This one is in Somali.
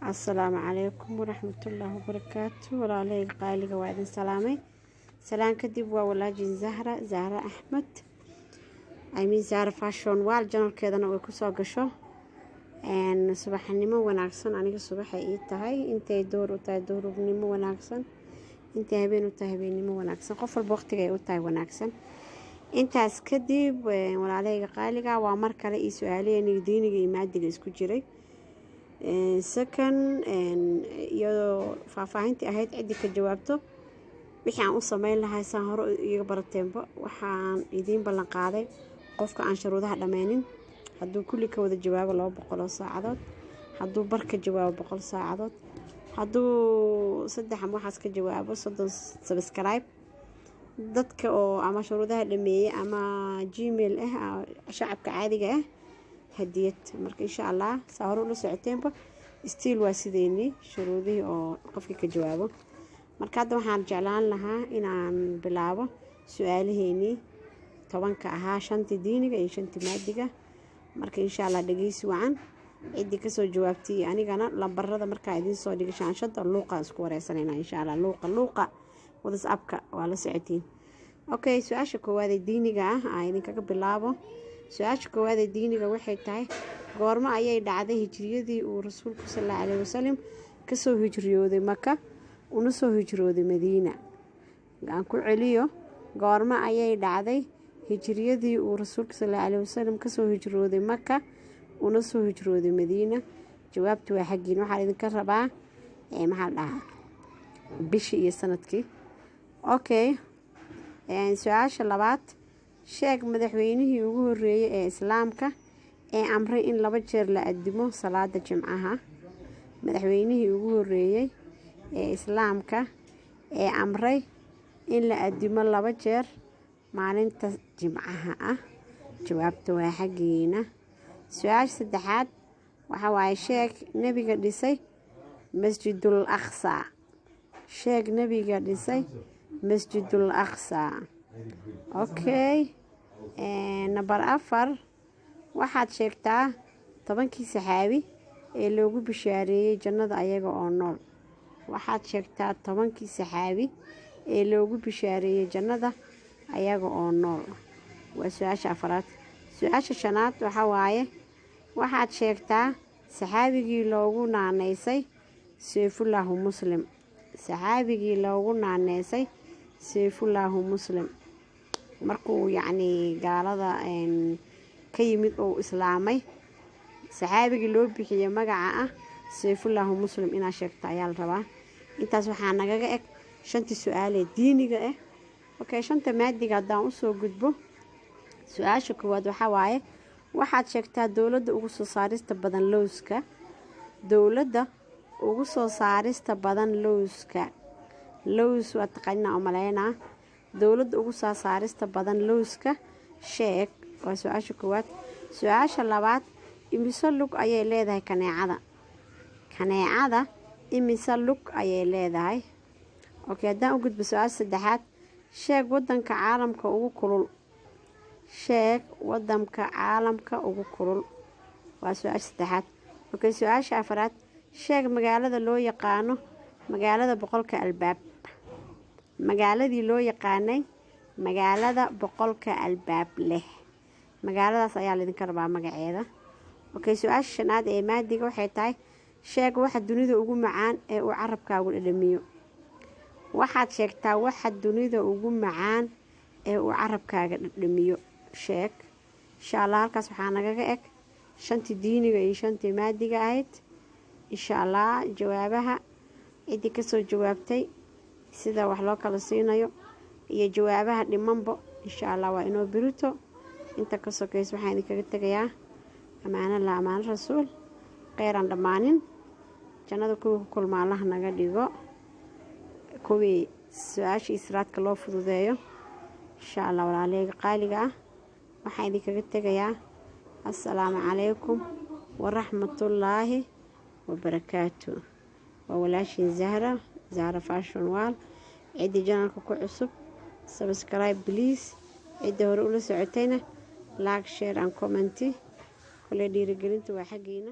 السلام عليكم ورحمة الله وبركاته ولا عليك قايل قواعد سلامي سلام كدب وولاجي زهرة أحمد أيمين زهرة فاشون والجنر كذا أنا ويكسر قشة إن صباح النمو ونعكسن أنا الصباح إيتهاي أنت دور وتاي دور بنمو ونعكسن أنت هبين وتهبين نمو ونعكسن قف الوقت جاي وتاي ونعكسن أنت أسكدب ولا عليك قايل قا وعمر كلا سؤالي إن ديني مادي إسكو جري سكن iyadoo faahfaahintii ahayd cidii ka jawaabto wixii aan u sameyn lahaa saan hore iga barateenba waxaan idiin ballan qaaday qofka aan shuruudaha dhameynin hadduu kulli ka wada jawaabo 200 saacadood hadduu bar ka jawaabo 100 saacadood hadduu saddex ama waxaas ka jawaabo 30 subscribe dadka oo ama shuruudaha dhameeyay ama gmail shacabka caadiga هديت مرك إن شاء الله صاروا له ساعتين ستيل واسديني شروطي أو قفك كجوابه مرك هذا وحنا جعلان لها إن عن بلعبه سؤال هني طبعا كها شنت ديني أي شنت مادية مرك إن شاء الله دقيس وعن عندي كسر جوابتي يعني كنا لبرة ده مرك عايزين صادق عشان شد اللوقة سكور سنين إن شاء الله لوقة وذس أبكى ولا ساعتين أوكي سؤال شكو هذا ديني جا عيني كك بلعبه su-aasha koowaad ee diiniga waxay tahay goormo ayay dhacday hijriyadii uu rasuulku sallallahu alayhi wasallam ka soo hijriyooday Makka una soo hijrooday Madiina aan ku celiyo goormo ayay dhacday hijriyadii uu rasuulku sallallahu alayhi wasallam ka soo hijrooday Makka una soo hijrooday Madiina jawaabtu waa xaqiin waxa idinka rabaa maxaa dhahaa bishii iyo sanadkii okay su-aasha labaad sheeg madaxweynihii ugu horeeyay ee islaamka ee amray in 2 jeer la addimo salaada jimcaha madaxweynihii ugu horeeyay ee islaamka ee amray in la addimo 2 jeer maalinta jimcaha jawaabtu waa xaqiina su-aasha saddexaad waxa waaye sheeg nabiga dhisay masjidul aqsa sheeg nabiga dhisay masjidul aqsa okay number 4 waxaad sheegtaa 10kii saxaabi ee loogu bishaareeyay jannada ayaga oo nool waxaad sheegtaa 10kii saxaabi ee loogu bishaareeyay jannada ayaga oo nool waa su-aasha afraad su-aasha shanaad waxa waaye waxaad sheegtaa saxaabigii loogu naaneysay sayfullahu muslim saxaabigii loogu naaneysay sayfullahu muslim markuu yacni gaalada ka yimid oo islaamay saxaabigii loo bixiyay magaca sayfullahu muslim ina sheegta ayaa la rabaa intaas waxaa nagaga eg 5 su'aal ee diiniga okay 5 maadiga hadaan u soo gudbo su-aasha koowaad waxa waaye waxaad sheegtaa dawladda ugu soo saarista badan lowska dawladda ugu soo saarista badan lowska lows waa taqaanaa umaleynaa dawladda ugu soo saarista badan lowska sheeg waa su-aasha koowaad su-aasha labaad imisa lug ayay leedahay kaneecada imisa lug ayay leedahay okay hadaan u gudbo su-aasha saddexaad sheeg wadanka caalamka ugu kulul sheeg wadanka caalamka ugu kulul waa su-aasha saddexaad okay su-aasha afraad sheeg magaalada loo yaqaano magaalada boqolka albaab magaaladii loo yaqaanay magaalada boqolka albaab leh magaaladaas ayaa idinka rabaa magaceeda okay su-aasha shanaad ee maadiga waxay tahay sheeg waxa dunida ugu macaan ee uu carabkaagu dhadhamiyo waxaad sheegtaa waxa dunida ugu macaan ee uu carabkaaga dhadhamiyo sheeg insha Allah halkaas waxaa nagaga eg 5 diiniga iyo 5 maadiga ahayd insha Allah jawaabaha cidii ka soo jawaabtay sida wax loo kala siinayo iyo jawaabaha dhimanba insha Allah waa inoo birito inta ka sokeys waxaan idinkaga tagayaa amaan rasuul qeyran dhamaanin jannada ku kulma Allah naga dhigo kuwii su-aasha israadka loo fududeeyo insha Allah walaaleyga qaaliga waxaan idinkaga tagayaa assalaamu calaykum waraxmatullaahi wabarakaatuh وولاشين زهرة فاشون وال عدي جانالك كو عصب سبسكرايب بليز عدي هورو لسعوتينا لايك شير ان كومنتي كل ديري قلنتو وحقينا